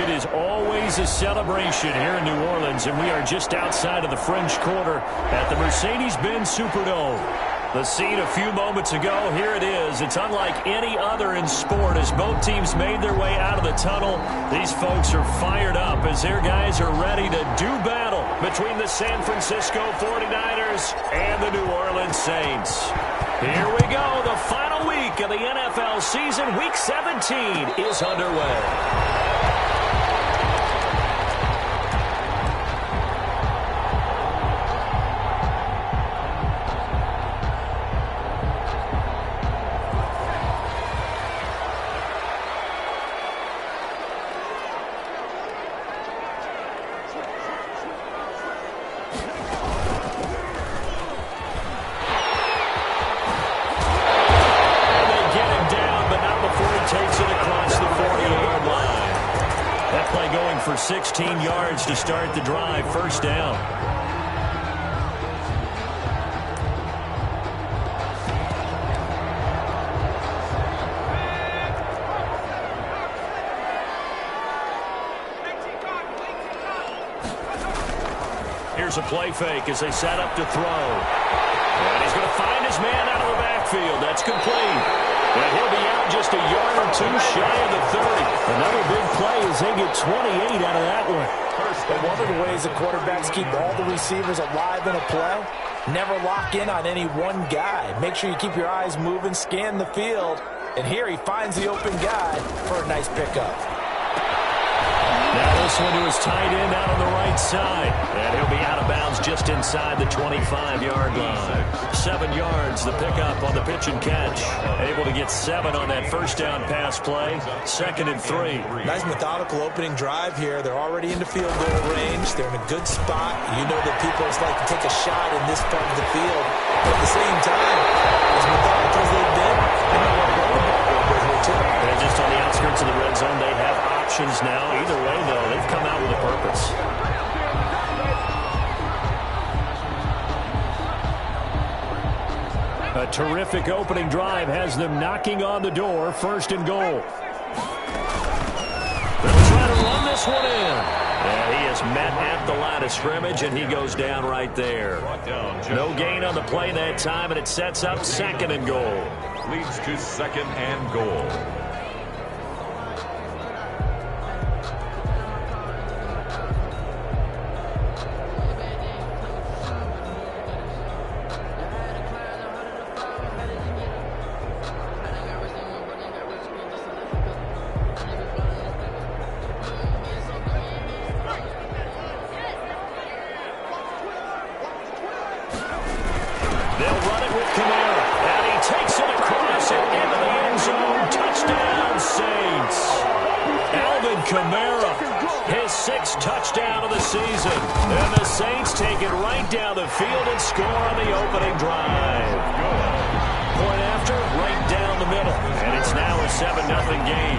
It is always a celebration here in New Orleans, and we are just outside of the French Quarter at the Mercedes-Benz Superdome. The scene a few moments ago, here it is. It's unlike any other in sport as both teams made their way out of the tunnel. These folks are fired up as their guys are ready to do battle between the San Francisco 49ers and the New Orleans Saints. Here we go. The final week of the NFL season, Week 17, is underway. For 16 yards to start the drive. First down. Here's a play fake as they set up to throw. And he's going to find his man out of the backfield. That's complete. And he'll be out just a yard or two shy of the 30. Another big play as they get 28 out of that one. But one of the ways the quarterbacks keep all the receivers alive in a play, never lock in on any one guy. Make sure you keep your eyes moving, scan the field. And here he finds the open guy for a nice pickup. Now this one to his tight end out on the right side. And he'll be out of bounds just inside the 25-yard line. 7 yards, the pickup on the pitch and catch. Able to get 7 on that first down pass play. 2nd and 3. Nice methodical opening drive here. They're already into field goal range. They're in a good spot. You know that people just like to take a shot in this part of the field. But at the same time, as methodical as they've been, they don't want to run the ball a little bit here too. And just on the outskirts of the red zone, they have options now. Either way, though, they've come out with a purpose. A terrific opening drive has them knocking on the door. 1st and goal. They'll try to run this one in. And he is met at the line of scrimmage, and he goes down right there. No gain on the play that time, and it sets up 2nd and goal. Leads to 2nd and goal. His 6th touchdown of the season. And the Saints take it right down the field and score on the opening drive. Point after, right down the middle. And it's now a 7-0 game.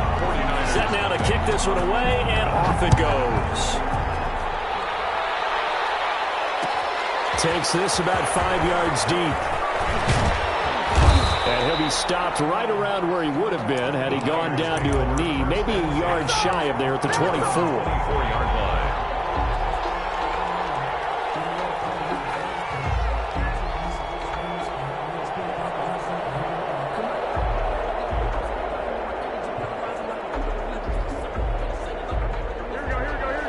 Set now to kick this one away, and off it goes. Takes this about 5 yards deep. And he'll be stopped right around where he would have been had he gone down to a knee, maybe a yard shy of there at the 24. 24-yard line.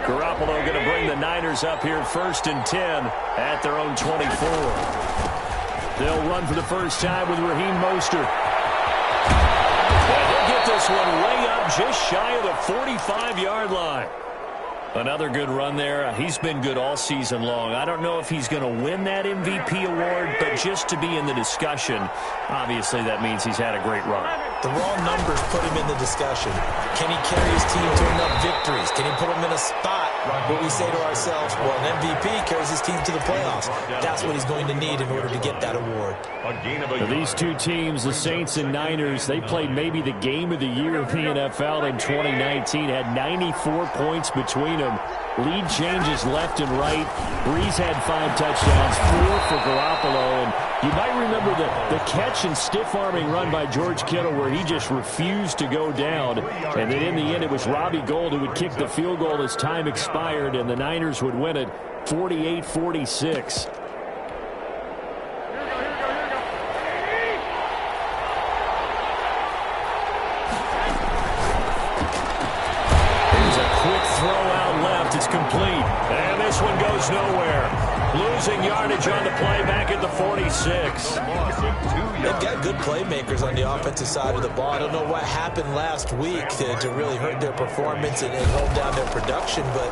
Garoppolo going to bring the Niners up here 1st and 10 at their own 24. They'll run for the first time with Raheem Mostert. And they'll get this one way up just shy of the 45-yard line. Another good run there. He's been good all season long. I don't know if he's going to win that MVP award, but just to be in the discussion, obviously that means he's had a great run. The raw numbers put him in the discussion. Can he carry his team to enough victories? Can he put them in a spot where we say to ourselves, well, an MVP carries his team to the playoffs? That's what he's going to need in order to get that award. These two teams, the Saints and Niners, they played maybe the game of the year of the NFL in 2019. Had 94 points between them. Lead changes left and right. Breeze had 5 touchdowns, 4 for Garoppolo. And you might remember the catch and stiff-arming run by George Kittle where he just refused to go down. And then in the end, it was Robbie Gould who would kick the field goal as time expired, and the Niners would win it 48-46. Throw out left. It's complete. And this one goes nowhere. Losing yardage on the play back at the 46. They've got good playmakers on the offensive side of the ball. I don't know what happened last week to really hurt their performance and hold down their production, but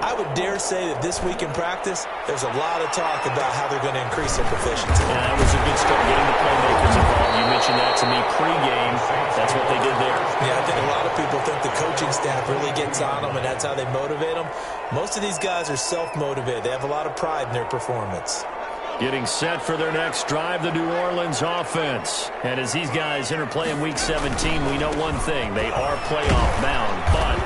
I would dare say that this week in practice, there's a lot of talk about how they're going to increase their proficiency. Yeah, that was a good start getting the playmakers involved. You mentioned that to me pregame. That's what they did there. Yeah, I think a lot of people think the coaching staff really gets on them, and that's how they motivate them. Most of these guys are self-motivated. They have a lot of pride in their performance. Getting set for their next drive, the New Orleans offense. And as these guys interplay in Week 17, we know one thing. They are playoff bound, but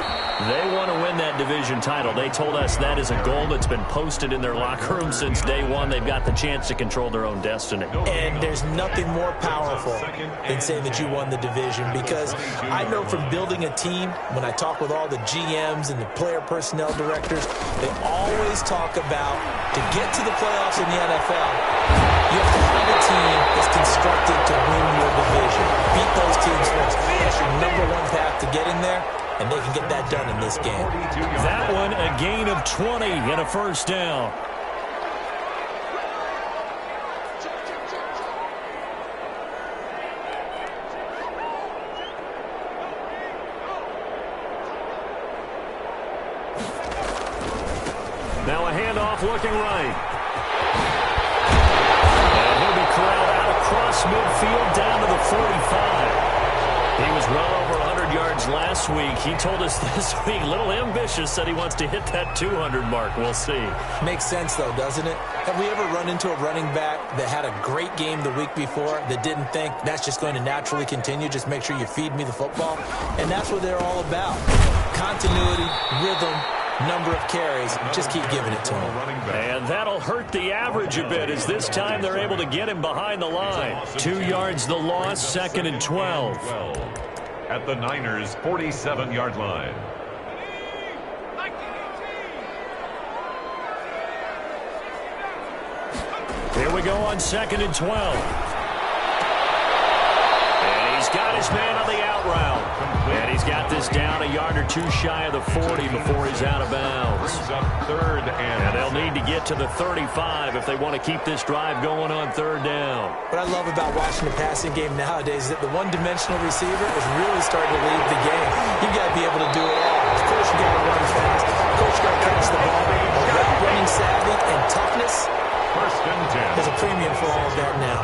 they want to win that division title. They told us that is a goal that's been posted in their locker room since day one. They've got the chance to control their own destiny. And there's nothing more powerful than saying that you won the division, because I know from building a team, when I talk with all the GMs and the player personnel directors, they always talk about to get to the playoffs in the NFL, you have to have a team that's constructed to win your division. Beat those teams first. That's your number one path to getting there. And they can get that done in this game. That one, a gain of 20 and a first down. Now a handoff looking right. And he'll be corralled out across midfield down to the 45. He was well over 100 yards last week. He told us this week, a little ambitious, said he wants to hit that 200 mark. We'll see. Makes sense, though, doesn't it? Have we ever run into a running back that had a great game the week before that didn't think that's just going to naturally continue? Just make sure you feed me the football. And that's what they're all about. Continuity, rhythm, number of carries. Just keep giving it to him. And that'll hurt the average a bit, as this time they're able to get him behind the line. 2 yards the loss, 2nd and 12. At the Niners' 47-yard line. Here we go on 2nd and 12. And he's got his man on the out route. And he's got this down a yard or two shy of the 40 before he's out of bounds. And they'll need to get to the 35 if they want to keep this drive going on 3rd down. What I love about watching the passing game nowadays is that the one-dimensional receiver is really starting to lead the game. You've got to be able to do it all. Of course, you've got to run fast. Of course, you've got to catch the ball. Route running savvy and toughness. 1st and 10. There's a premium for all of that now.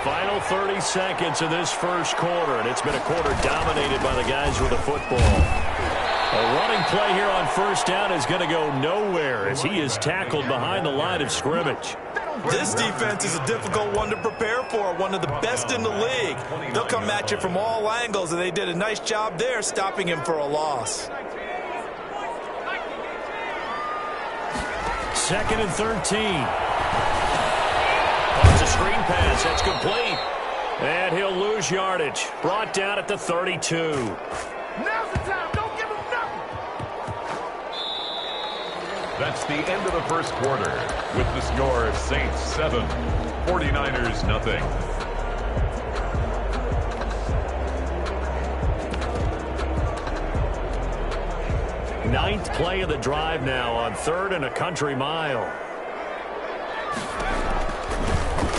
Final 30 seconds of this first quarter, and it's been a quarter dominated by the guys with the football. A running play here on 1st down is going to go nowhere as he is tackled behind the line of scrimmage. This defense is a difficult one to prepare for, one of the best in the league. They'll come at you from all angles, and they did a nice job there stopping him for a loss. 2nd and 13. It's a screen pass. That's complete. And he'll lose yardage. Brought down at the 32. Now's the time. Don't give him nothing. That's the end of the first quarter with the score of Saints 7, 49ers nothing. Ninth play of the drive now on 3rd and a country mile.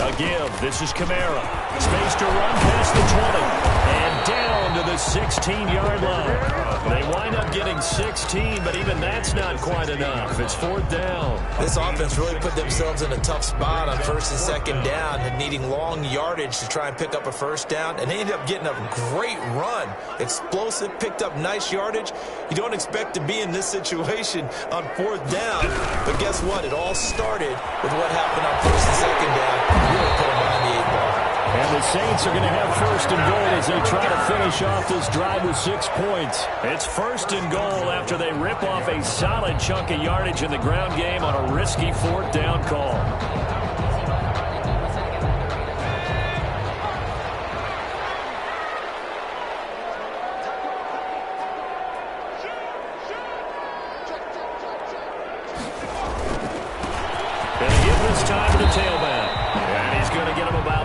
A give. This is Kamara. Space to run past the 20. And down to the 16-yard line. They wind up getting 16, but even that's not quite enough. It's 4th down. This offense really put themselves in a tough spot on 1st and 2nd down, and needing long yardage to try and pick up a 1st down. And they ended up getting a great run. Explosive, picked up nice yardage. You don't expect to be in this situation on 4th down. But guess what? It all started with what happened on 1st and 2nd down. Really put them behind the 8 ball. And the Saints are going to have 1st and goal as they try to finish off this drive with 6 points. It's 1st and goal after they rip off a solid chunk of yardage in the ground game on a risky 4th down call.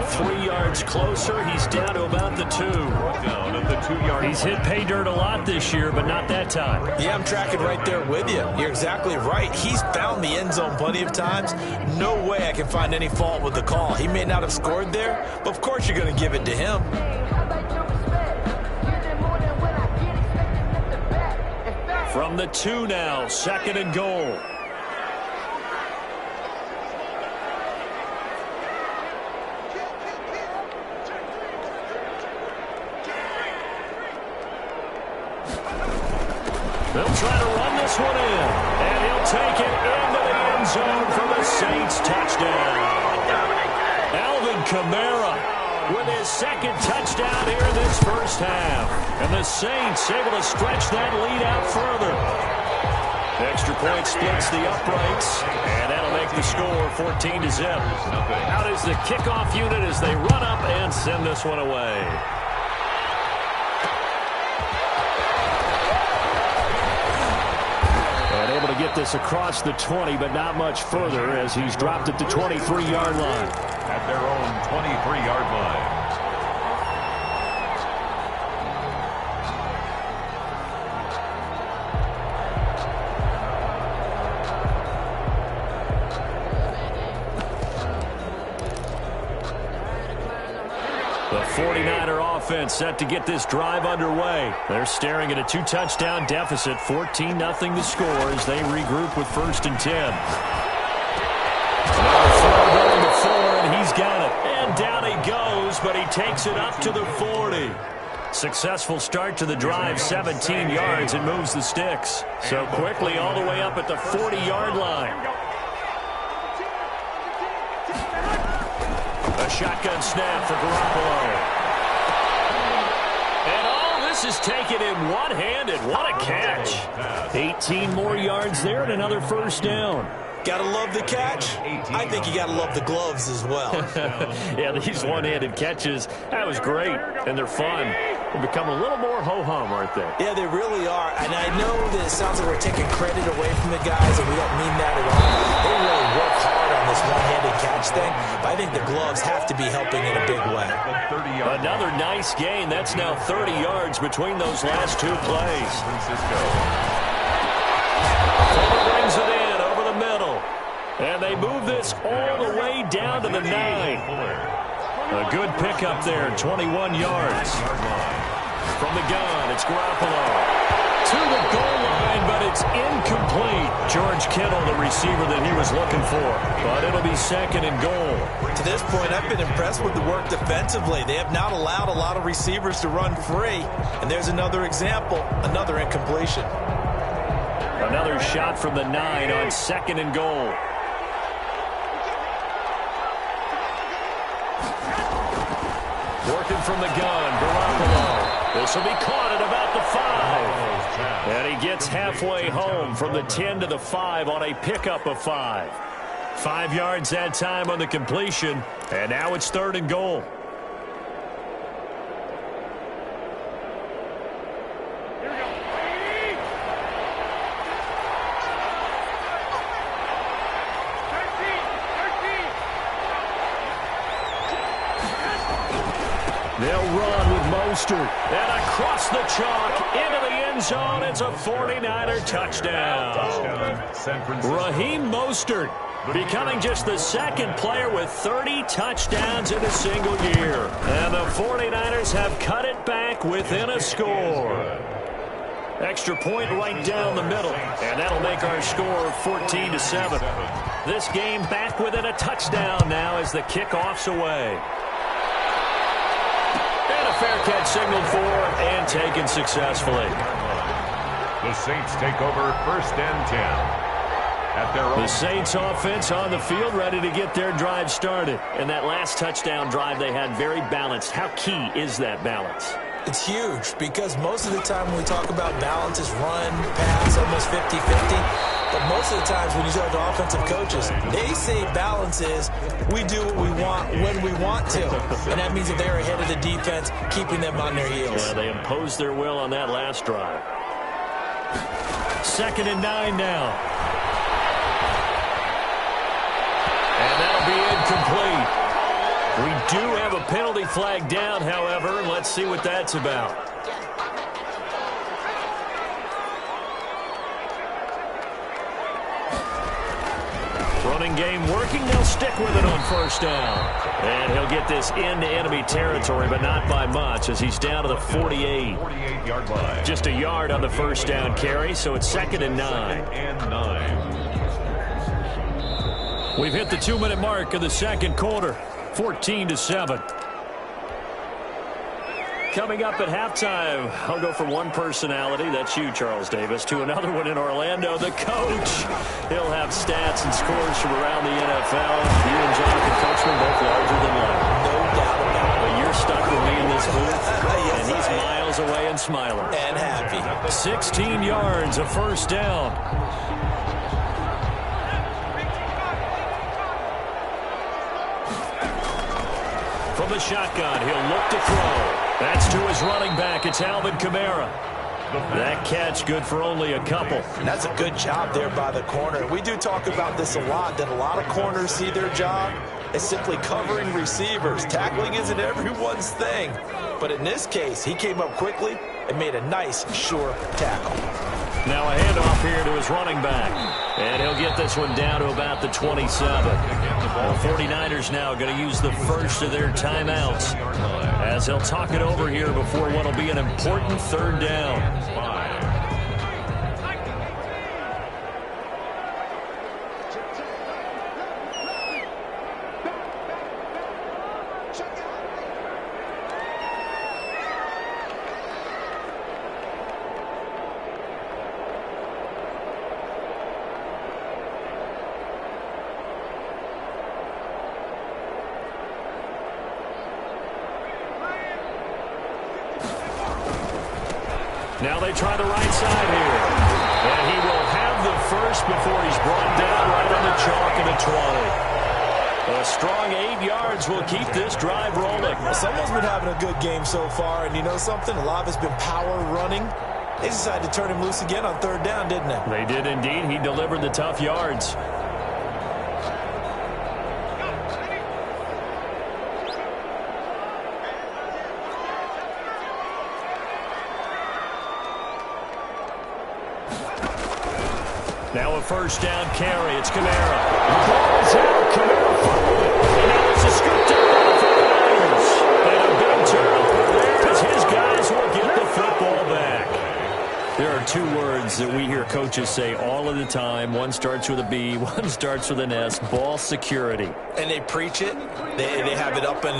3 yards closer. He's down to about the 2. Down at the 2-yard line. He's hit pay dirt a lot this year, but not that time. Yeah, I'm tracking right there with you. You're exactly right. He's found the end zone plenty of times. No way I can find any fault with the call. He may not have scored there, but of course you're going to give it to him. From the 2 now, 2nd and goal. They'll try to run this one in, and he'll take it into the end zone for the Saints touchdown. Alvin Kamara with his 2nd touchdown here in this first half. And the Saints able to stretch that lead out further. Extra point splits the uprights, and that'll make the score 14-0. Out is the kickoff unit as they run up and send this one away. And able to get this across the 20, but not much further as he's dropped at the 23-yard line. At their own 23-yard line. The 49er offense set to get this drive underway. They're staring at a 2-touchdown deficit, 14-0 to score as they regroup with 1st and 10. Now throw going to 4, and he's got it. And down he goes, but he takes it up to the 40. Successful start to the drive, 17 yards, and moves the sticks. So quickly all the way up at the 40-yard line. A shotgun snap for Garoppolo. And all this is taken in one-handed. What a catch. 18 more yards there and another first down. Gotta love the catch. I think you gotta love the gloves as well. Yeah, these one-handed catches, that was great, and they're fun. They become a little more ho-hum, aren't they? Yeah, they really are. And I know that it sounds like we're taking credit away from the guys, and we don't mean that at all. They really work hard on this one-handed catch thing, but I think the gloves have to be helping in a big way. Another nice gain. That's now 30 yards between those last 2 plays. Fuller brings it in over the middle. And they move this all the way down to the 9. A good pickup there, 21 yards. From the gun, it's Garoppolo. To the goal line, but it's incomplete. George Kittle, the receiver that he was looking for. But it'll be 2nd and goal. To this point, I've been impressed with the work defensively. They have not allowed a lot of receivers to run free. And there's another example, another incompletion. Another shot from the 9 on 2nd and goal. Working from the gun, Garoppolo. This will be caught at about the 5. And he gets halfway home from the 10 to the 5 on a pickup of 5. 5 yards that time on the completion, and now it's 3rd and goal. They'll run with Mostert. And across the chalk into the end zone. It's a 49er touchdown. Raheem Mostert becoming just the 2nd player with 30 touchdowns in a single year. And the 49ers have cut it back within a score. Extra point right down the middle. And that'll make our score 14-7. This game back within a touchdown now as the kickoff's away. Fair catch signaled for and taken successfully. The Saints take over 1st and 10. At their own. The Saints offense on the field ready to get their drive started. And that last touchdown drive they had very balanced. How key is that balance? It's huge because most of the time when we talk about balance is run, pass, almost 50-50. But most of the times when you talk to offensive coaches, they say balance is we do what we want when we want to. And that means that they're ahead of the defense, keeping them on their heels. Yeah, they imposed their will on that last drive. 2nd and 9 now. And that'll be incomplete. We do have a penalty flag down, however. Let's see what that's about. Running game working. They'll stick with it on first down. And he'll get this into enemy territory, but not by much as he's down to the 48. 48-yard line. Just a yard on the first down carry, so it's 2nd and 9. We've hit the 2-minute mark of the second quarter. 14-7. Coming up at halftime, I'll go from one personality, that's you, Charles Davis, to another one in Orlando, the coach. He'll have stats and scores from around the NFL. You and Jonathan Coachman both larger than life. No doubt about it. But you're stuck with me in this booth, Yes, and he's I am. miles away and smiling. And happy. 16 yards, a first down. From the shotgun, he'll look to throw. That's to his running back. It's Alvin Kamara. That catch good for only a couple. And that's a good job there by the corner. We do talk about this a lot, that a lot of corners see their job as simply covering receivers. Tackling isn't everyone's thing. But in this case, he came up quickly and made a nice, sure tackle. Now a handoff here to his running back. And he'll get this one down to about the 27. The 49ers now going to use the first of their timeouts as he'll talk it over here before what will be an important third down. Now they try the right side here. And he will have the first before he's brought down right on the chalk at the 20. A strong 8 yards will keep this drive rolling. Someone's been having a good game so far, and you know something? A lot of it's been power running. They decided to turn him loose again on third down, didn't they? They did indeed. He delivered the tough yards. Now a first down carry. It's Kamara. The ball's out. Kamara fumbled it. And now it's a scoop down by the 49ers. And a big turnover there as his guys will get the football back. There are two words that we hear coaches say all of the time. One starts with a B, one starts with an S. Ball security. And they preach it. They have it up in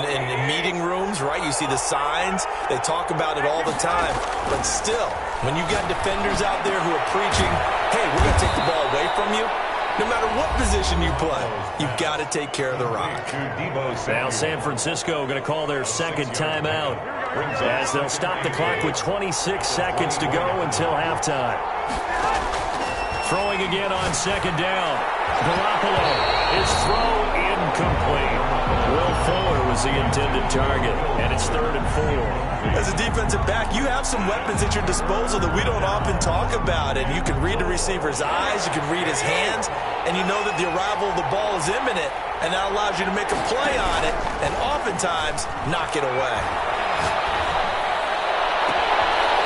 meeting rooms, right? You see the signs. They talk about it all the time. But still, when you got defenders out there who are preaching, hey, we're going to take the ball away from you, no matter what position you play, you've got to take care of the rock. Now San Francisco going to call their second timeout as they'll stop the clock with 26 seconds to go until halftime. Throwing again on second down. Garoppolo, his throw incomplete. Will Fuller was the intended target, and it's 3rd and 4. As a defensive back, you have some weapons at your disposal that we don't often talk about. And you can read the receiver's eyes, you can read his hands, and you know that the arrival of the ball is imminent, and that allows you to make a play on it and oftentimes knock it away.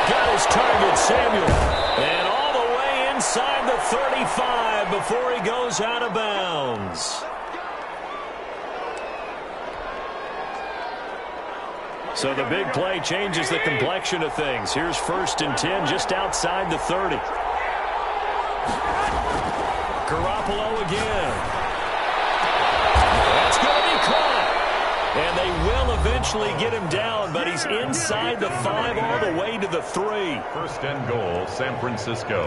Got his target, Samuel, and all the way inside the 35 before he goes out of bounds. So the big play changes the complexion of things. Here's 1st and 10 just outside the 30. Garoppolo again. That's going to be caught. And they will eventually get him down, but he's inside the 5 all the way to the 3. 1st and goal, San Francisco.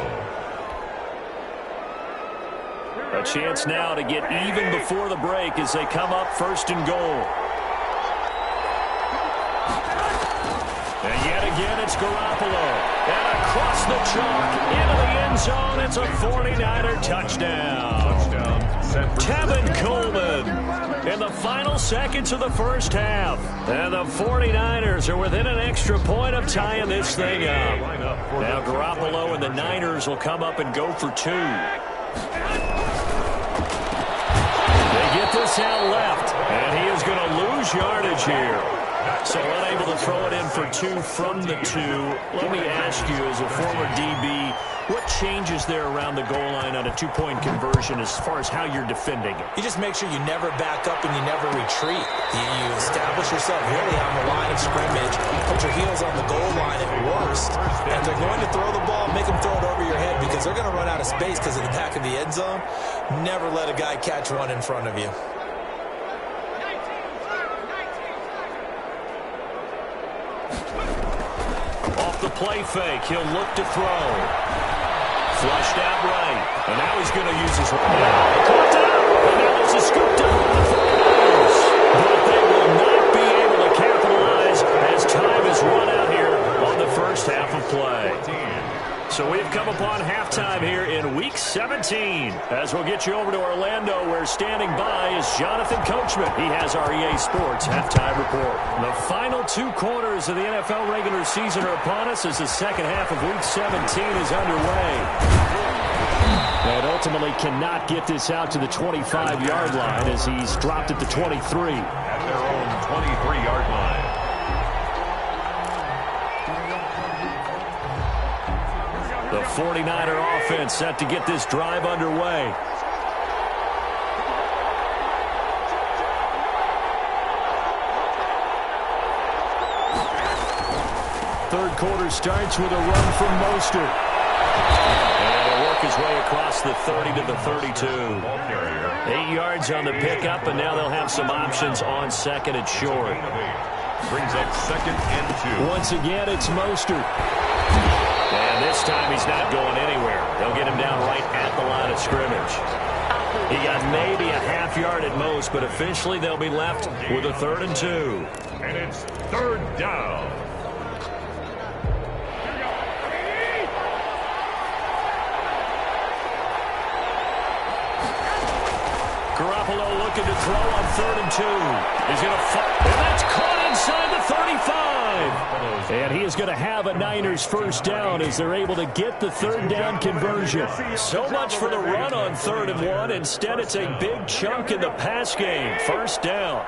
A chance now to get even before the break as they come up 1st and goal. And yet again, it's Garoppolo. And across the chalk, into the end zone, it's a 49er touchdown. Tevin Coleman in the final seconds of the first half. And the 49ers are within an extra point of tying this thing up. Now Garoppolo and the Niners will come up and go for 2. They get this out left, and he is going to lose yardage here. So unable to throw it in for 2 from the 2. Let me ask you, as a former DB, what changes there around the goal line on a 2-point conversion as far as how you're defending it? You just make sure you never back up and you never retreat. You establish yourself really on the line of scrimmage, put your heels on the goal line at worst, and if they're going to throw the ball, make them throw it over your head because they're going to run out of space because of the back of the end zone. Never let a guy catch one in front of you. Off the play fake, he'll look to throw. Flushed out right. And now he's going to use his... Caught out! And now it's a scooped up on the 49ers. But they will not be able to capitalize as time is run out here on the first half of play. So we've come upon halftime here in Week 17. As we'll get you over to Orlando, where standing by is Jonathan Coachman. He has our EA Sports halftime report. The final 2 quarters of the NFL regular season are upon us as the second half of Week 17 is underway. And ultimately cannot get this out to the 25-yard line as he's dropped at the 23. At their own 23-yard line. The 49er offense set to get this drive underway. Third quarter starts with a run from Mostert. And he'll work his way across the 30 to the 32. 8 yards on the pickup, and now they'll have some options on second and short. Brings up 2nd and 2. Once again, it's Mostert. And this time he's not going anywhere. They'll get him down right at the line of scrimmage. He got maybe a half yard at most, but officially they'll be left with a 3rd and 2. And it's 3rd down. Garoppolo looking to throw on 3rd and 2. He's going to fire, and that's caught inside the 35. And he is going to have a Niners first down as they're able to get the 3rd down conversion. So much for the run on 3rd and 1. Instead, it's a big chunk in the pass game. First down.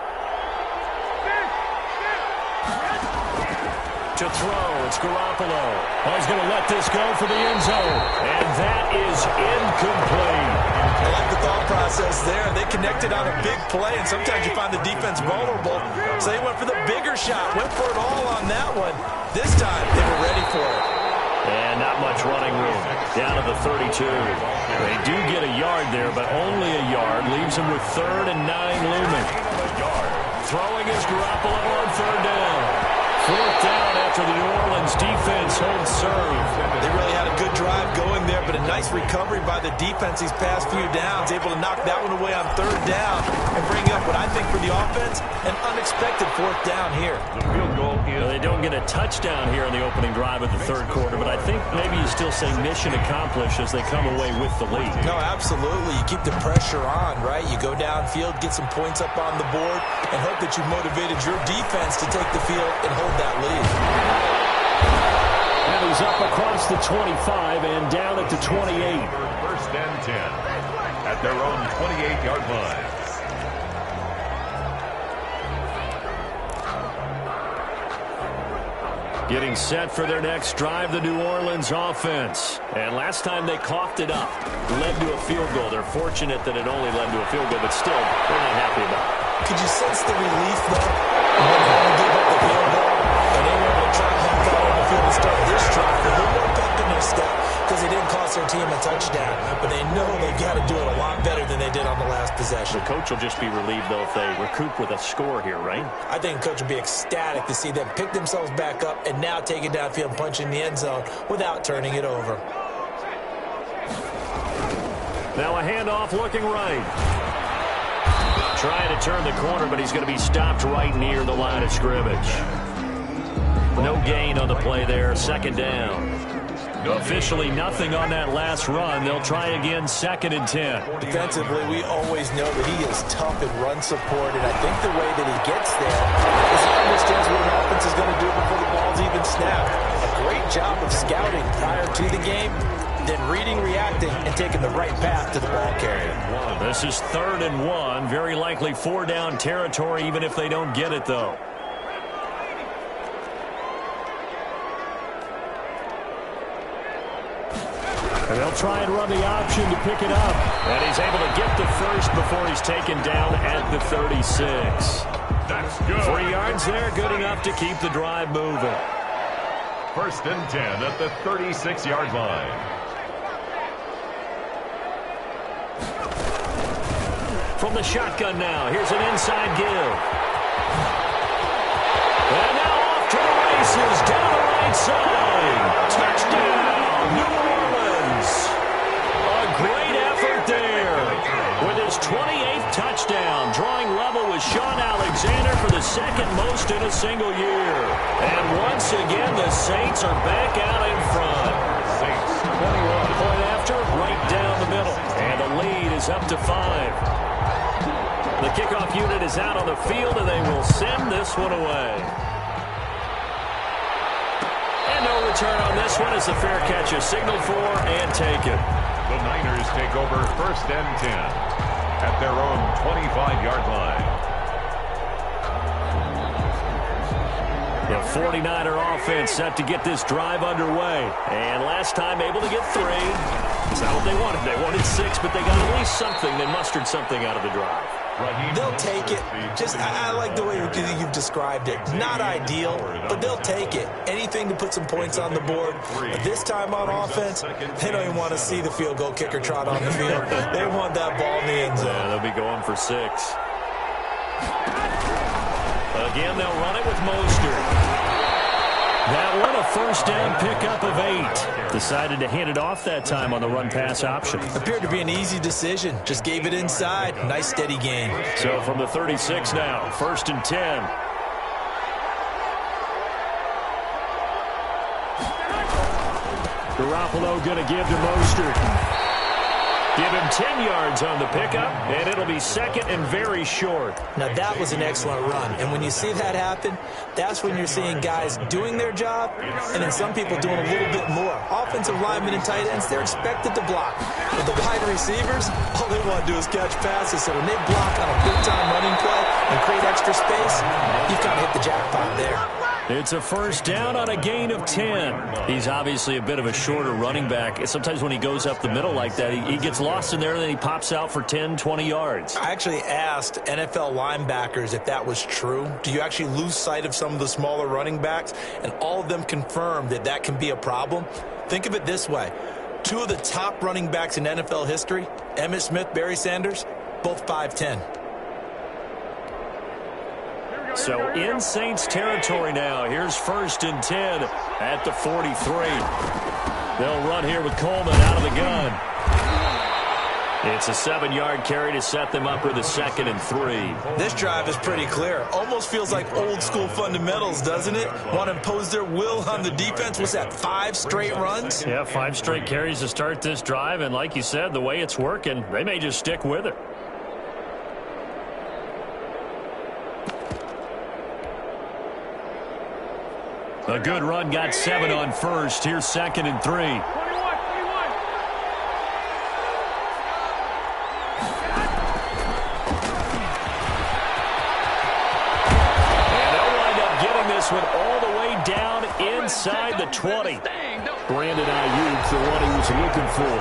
To throw, it's Garoppolo. Oh, he's going to let this go for the end zone. And that is incomplete. I like the thought process there. They connected on a big play, and sometimes you find the defense vulnerable. So they went for the bigger shot, went for it all on that one. This time, they were ready for it. And not much running room. Down to the 32. They do get a yard there, but only a yard. Leaves them with 3rd and 9 looming. Throwing is Garoppolo on 3rd down. 4th down after the New Orleans defense holds serve. They really had a good drive going there, but a nice recovery by the defense these past few downs, able to knock that one away on 3rd down and bring up what I think for the offense, an unexpected 4th down here. The field goal is... Well, they don't get a touchdown here in the opening drive of the 3rd quarter, but I think maybe you still say mission accomplished as they come away with the lead. No, absolutely. You keep the pressure on, right? You go downfield, get some points up on the board, and hope that you've motivated your defense to take the field and hold that lead. And he's up across the 25 and down at the 28. 1st and 10 at their own 28-yard line. Getting set for their next drive, the New Orleans offense. And last time they coughed it up, led to a field goal. They're fortunate that it only led to a field goal, but still, they're not happy about it. Could you sense the relief, though? When they give up the field goal, and they were able to track back out on the field and start this drive with a little more pep in their step because they didn't cost their team a touchdown. But they know they've got to do it a lot better than they did on the last possession. The coach will just be relieved, though, if they recoup with a score here, right? I think the coach will be ecstatic to see them pick themselves back up and now take it downfield and punch in the end zone without turning it over. Now a handoff looking right. Trying to turn the corner, but he's going to be stopped right near the line of scrimmage. No gain on the play there. 2nd down. Officially nothing on that last run. They'll try again 2nd and 10. Defensively, we always know that he is tough in run support, and I think the way that he gets there is he understands what an offense is going to do before the ball's even snapped. A great job of scouting prior to the game. then reading, reacting, and taking the right path to the ball carrier. This is 3rd and 1. Very likely 4-down territory, even if they don't get it, though. And they'll try and run the option to pick it up. And he's able to get the first before he's taken down at the 36. That's good. 3 yards there, good enough to keep the drive moving. 1st and 10 at the 36-yard line. From the shotgun now, here's an inside give. And now off to the races, down the right side. Touchdown, New Orleans. A great effort there. With his 28th touchdown, drawing level with Sean Alexander for the 2nd most in a single year. And once again, the Saints are back out in front. Saints 21. Point after, right down the middle. And the lead is up to 5. The kickoff unit is out on the field, and they will send this one away. And no return on this one as the fair catch is signaled for and taken. The Niners take over 1st and 10 at their own 25-yard line. The 49er offense set to get this drive underway. And last time able to get 3. That's not what they wanted. They wanted 6, but they got at least something. They mustered something out of the drive. They'll take it. I like the way you've described it. Not ideal, but they'll take it. Anything to put some points on the board. But this time on offense, they don't even want to see the field goal kicker trot on the field. They want that ball in the end zone. Yeah, they'll be going for 6. Again, they'll run it with Mostert. That one, a 1st down pickup of 8. Decided to hand it off that time on the run-pass option. Appeared to be an easy decision. Just gave it inside. Nice, steady gain. So from the 36 now, 1st and 10. Garoppolo going to give to Mostert. Give him 10 yards on the pickup, and it'll be 2nd and very short. Now, that was an excellent run. And when you see that happen, that's when you're seeing guys doing their job, and then some people doing a little bit more. Offensive linemen and tight ends, they're expected to block. But the wide receivers, all they want to do is catch passes. So when they block on a big-time running play and create extra space, you've kind of hit the jackpot there. It's a 1st down on a gain of 10. He's obviously a bit of a shorter running back. Sometimes when he goes up the middle like that, he gets lost in there, and then he pops out for 10, 20 yards. I actually asked NFL linebackers if that was true. Do you actually lose sight of some of the smaller running backs? And all of them confirmed that that can be a problem. Think of it this way. 2 of the top running backs in NFL history, Emmitt Smith, Barry Sanders, both 5'10". So in Saints territory now. Here's 1st and 10 at the 43. They'll run here with Coleman out of the gun. It's a 7-yard carry to set them up with a 2nd and 3. This drive is pretty clear. Almost feels like old school fundamentals, doesn't it? Want to impose their will on the defense. What's that, 5 straight runs? Yeah, 5 straight carries to start this drive. And like you said, the way it's working, they may just stick with it. A good run, got 7 on 1st. Here's 2nd and 3. And they'll wind up getting this one all the way down inside the 20. Brandon Ayuk, the one he was looking for.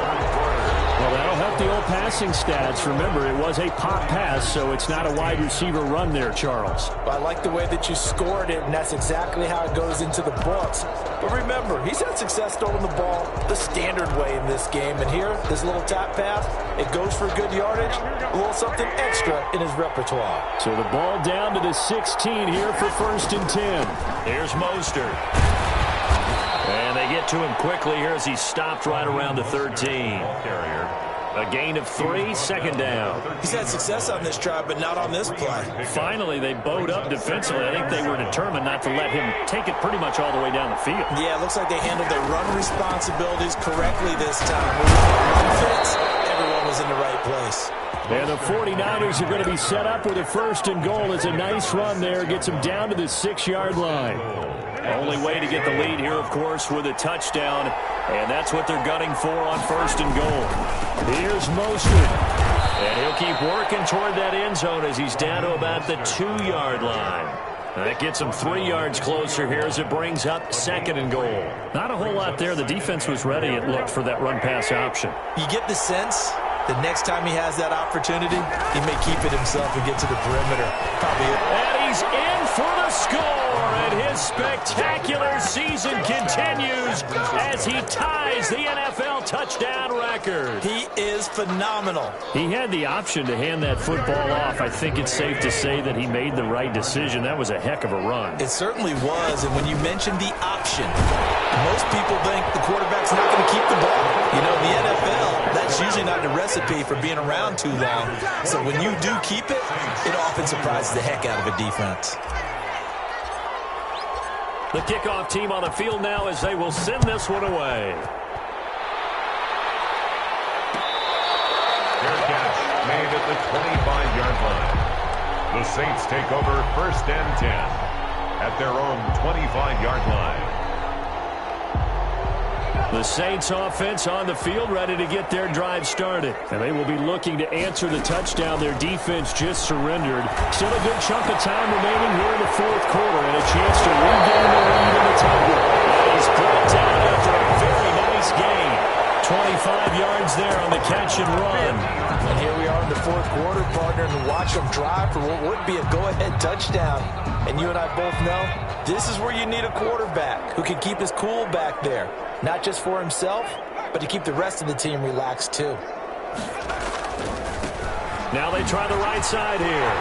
Well, that'll help the old passing stats. Remember, it was a pop pass, so it's not a wide receiver run there, Charles. Well, I like the way that you scored it, and that's exactly how it goes into the books. But remember, he's had success throwing the ball the standard way in this game. And here, this little tap pass, it goes for good yardage, a little something extra in his repertoire. So the ball down to the 16 here for 1st and 10. Here's Mostert. And they get to him quickly here as he stopped right around the 13. A gain of 3, 2nd down. He's had success on this drive, but not on this play. Finally, they bowed up defensively. I think they were determined not to let him take it pretty much all the way down the field. Yeah, it looks like they handled their run responsibilities correctly this time. When the run fits, everyone was in the right place. And the 49ers are going to be set up with a 1st and goal. It's a nice run there. Gets them down to the 6-yard line. Only way to get the lead here, of course, with a touchdown. And that's what they're gunning for on 1st and goal. Here's Mostert. And he'll keep working toward that end zone as he's down to about the 2-yard line. That gets him 3 yards closer here as it brings up 2nd and goal. Not a whole lot there. The defense was ready, it looked, for that run-pass option. You get the sense that next time he has that opportunity, he may keep it himself and get to the perimeter. Probably it. And he's in for the score, and his spectacular season continues as he ties the NFL touchdown record. He is phenomenal. He had the option to hand that football off. I think it's safe to say that he made the right decision. That was a heck of a run. It certainly was, and when you mentioned the option, most people think the quarterback's not going to keep the ball. You know, the NFL, that's usually not the recipe for being around too long. So when you do keep it, it often surprises the heck out of a defense. The kickoff team on the field now as they will send this one away. Fair catch made at the 25-yard line. The Saints take over 1st and 10 at their own 25-yard line. The Saints offense on the field ready to get their drive started. And they will be looking to answer the touchdown their defense just surrendered. Still a good chunk of time remaining here in the 4th quarter and a chance to regain the lead in the title. And he's brought down after a very nice gain. 25 yards there on the catch and run. And here we are in the 4th quarter, partner, and watch him drive for what would be a go-ahead touchdown. And you and I both know this is where you need a quarterback who can keep his cool back there. Not just for himself, but to keep the rest of the team relaxed too. Now they try the right side here.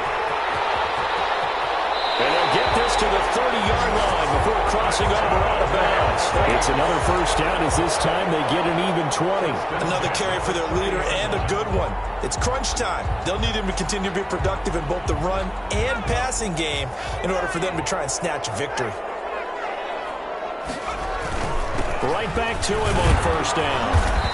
And they'll get this to the 30-yard line before crossing over out of bounds. It's another 1st down as this time they get an even 20. Another carry for their leader and a good one. It's crunch time. They'll need him to continue to be productive in both the run and passing game in order for them to try and snatch a victory. Right back to him on 1st down.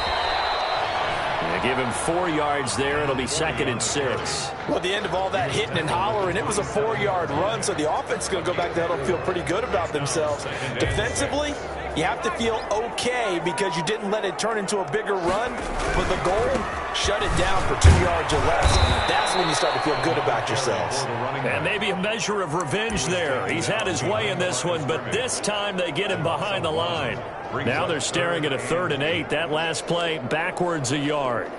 They give him 4 yards there. It'll be 2nd and 6. Well, at the end of all that hitting and hollering, it was a 4-yard run, so the offense is going to go back there and feel pretty good about themselves. Defensively, you have to feel okay because you didn't let it turn into a bigger run, but the goal, shut it down for 2 yards or less. That's when you start to feel good about yourselves. And maybe a measure of revenge there. He's had his way in this one, but this time they get him behind the line. Now they're staring at a 3rd and 8. That last play backwards a yard.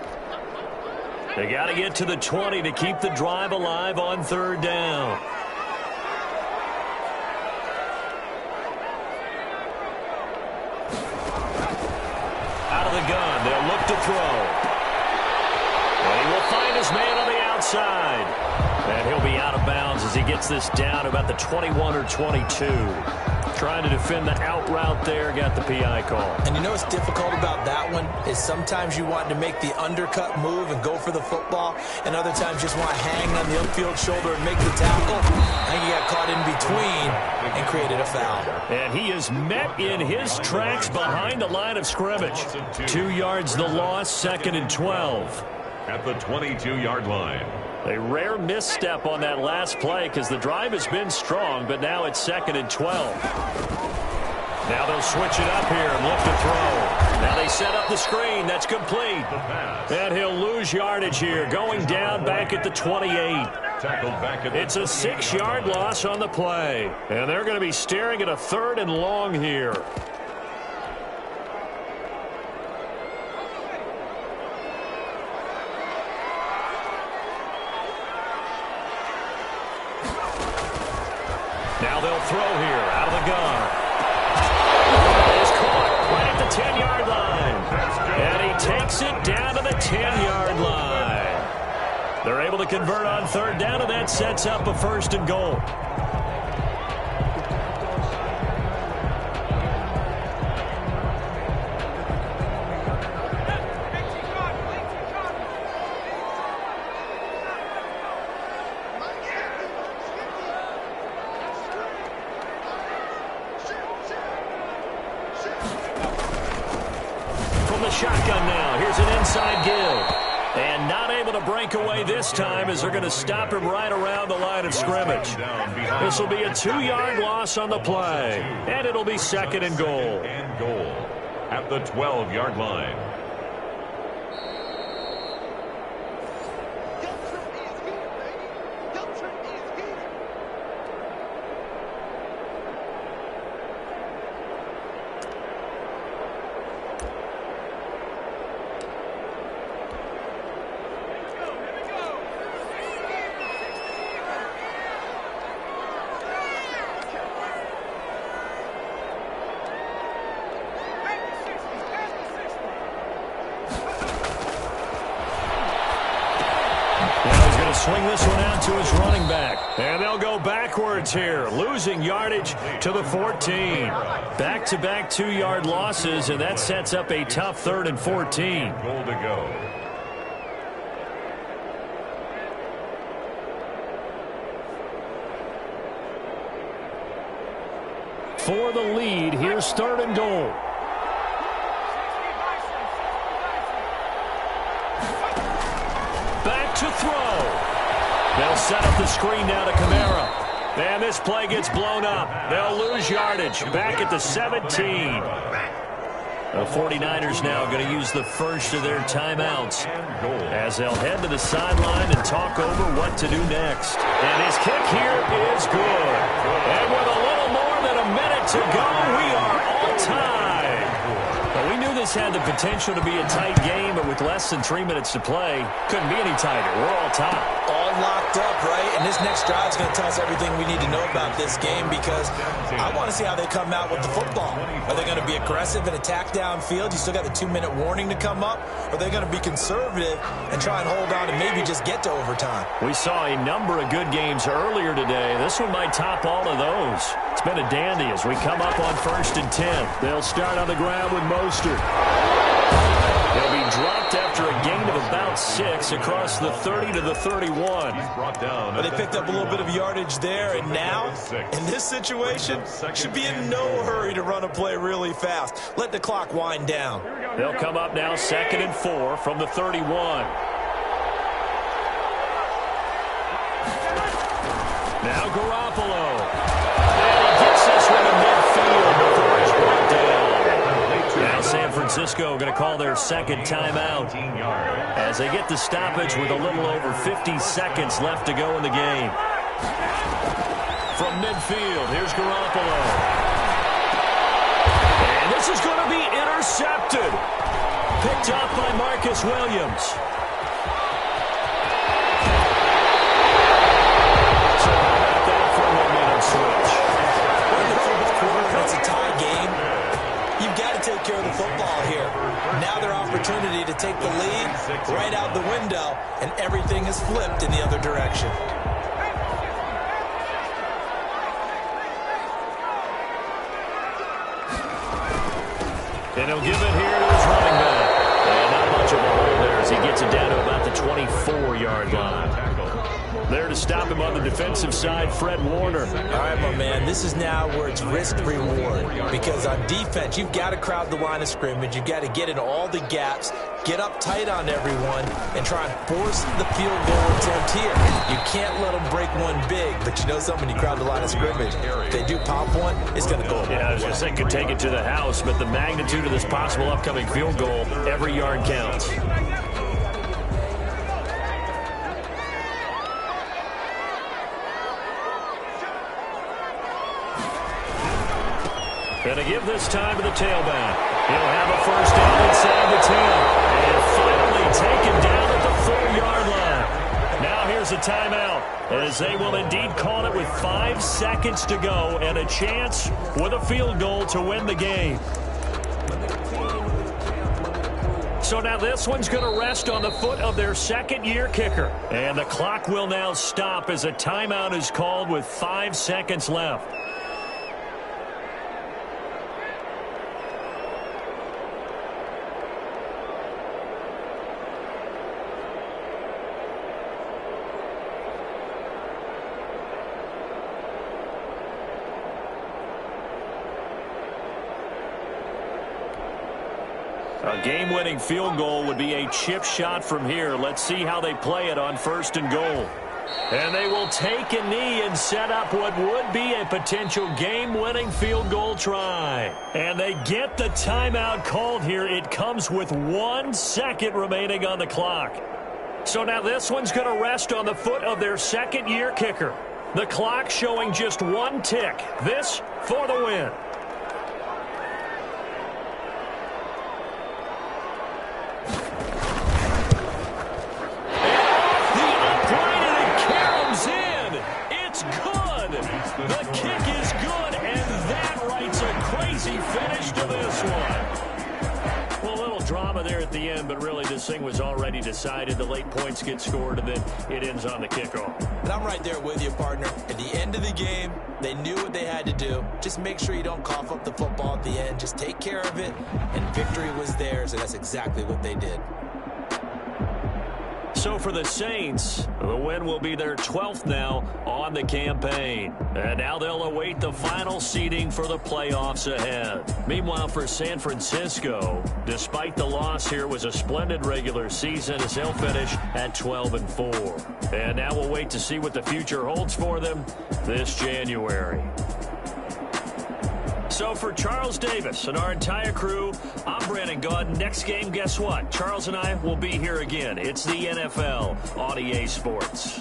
They got to get to the 20 to keep the drive alive on 3rd down. Out of the gun, they'll look to throw. And he will find his man on the outside. And he'll be out of bounds as he gets this down to about the 21 or 22. Trying to defend the out route there, got the PI call. And you know what's difficult about that one is sometimes you want to make the undercut move and go for the football, and other times just want to hang on the upfield shoulder and make the tackle. I think he got caught in between and created a foul. And he is met in his tracks behind the line of scrimmage. 2 yards the loss, 2nd and 12. At the 22-yard line. A rare misstep on that last play because the drive has been strong, but now it's 2nd and 12. Now they'll switch it up here and look to throw. Now they set up the screen. That's complete. And he'll lose yardage here, going down back at the 28. It's a 6-yard loss on the play. And they're going to be staring at a 3rd and long here. Now they'll throw here out of the gun. He's caught right at the 10-yard line. And he takes it down to the 10-yard line. They're able to convert on 3rd down, and that sets up a 1st and goal. Shotgun now. Here's an inside give. And not able to break away this time as they're going to stop him right around the line of scrimmage. This will be a 2-yard loss on the play. And it'll be 2nd and goal. at the 12-yard line. Swing this one out to his running back. And they'll go backwards here, losing yardage to the 14. Back-to-back 2-yard losses, and that sets up a tough 3rd and 14. Goal to go. For the lead, here's 3rd and goal. Back to throw. They'll set up the screen now to Kamara. And this play gets blown up. They'll lose yardage. Back at the 17. The 49ers now going to use the first of their timeouts as they'll head to the sideline and talk over what to do next. And his kick here is good. And with a little more than a minute to go, we are on time. Well, we knew this had the potential to be a tight game, but with less than 3 minutes to play, couldn't be any tighter. We're all tied. All locked up, right? And this next drive is going to tell us everything we need to know about this game because I want to see how they come out with the football. Are they going to be aggressive and attack downfield? You still got the 2-minute warning to come up? Or are they going to be conservative and try and hold on and maybe just get to overtime? We saw a number of good games earlier today. This one might top all of those. It's been a dandy as we come up on 1st and 10. They'll start on the ground with Mostert. They'll be dropped after a gain of about 6 across the 30 to the 31. But they picked up a little bit of yardage there, and now, in this situation, should be in no hurry to run a play really fast. Let the clock wind down. They'll come up now 2nd and 4 from the 31. Now Garoppolo. And he gets this one to midfield before he's brought down. Now San Francisco going to call their second timeout as they get the stoppage with a little over 50 seconds left to go in the game. From midfield, here's Garoppolo. And this is going to be intercepted. Picked up by Marcus Williams. So how about that for a momentum switch? We're in the 4th quarter, it's a tie game. You've got to take care of the football here. Now their opportunity to take the lead right out the window, and everything is flipped in the other direction. And he'll give it here to his running back. And not much of a hole there as he gets it down to about the 24-yard line. There to stop him on the defensive side, Fred Warner. All right, my man, this is now where it's risk-reward. Because on defense, you've got to crowd the line of scrimmage. You've got to get in all the gaps, get up tight on everyone, and try and force the field goal attempt here. You can't let them break one big, but you know something, when you crowd the line of scrimmage, if they do pop one, it's going to go. Yeah, I was going to say could take it to the house, but the magnitude of this possible upcoming field goal, every yard counts. And to give this time to the tailback. He'll have a first down inside the 10. And finally taken down at the 4-yard line. Now here's a timeout as they will indeed call it with 5 seconds to go and a chance with a field goal to win the game. So now this one's going to rest on the foot of their second-year kicker. And the clock will now stop as a timeout is called with 5 seconds left. A game-winning field goal would be a chip shot from here. Let's see how they play it on 1st and goal. And they will take a knee and set up what would be a potential game-winning field goal try. And they get the timeout called here. It comes with 1 second remaining on the clock. So now this one's going to rest on the foot of their second-year kicker. The clock showing just 1 tick. This for the win. The kick is good, and that writes a crazy finish to this one. Well, a little drama there at the end, but really this thing was already decided. The late points get scored, and then it ends on the kickoff. And I'm right there with you, partner. At the end of the game, they knew what they had to do. Just make sure you don't cough up the football at the end. Just take care of it, and victory was theirs, and that's exactly what they did. So for the Saints, the win will be their 12th now on the campaign. And now they'll await the final seeding for the playoffs ahead. Meanwhile, for San Francisco, despite the loss here, was a splendid regular season as they'll finish at 12-4. And now we'll wait to see what the future holds for them this January. So for Charles Davis and our entire crew, I'm Brandon Gaudin. Next game, guess what? Charles and I will be here again. It's the NFL on EA Sports.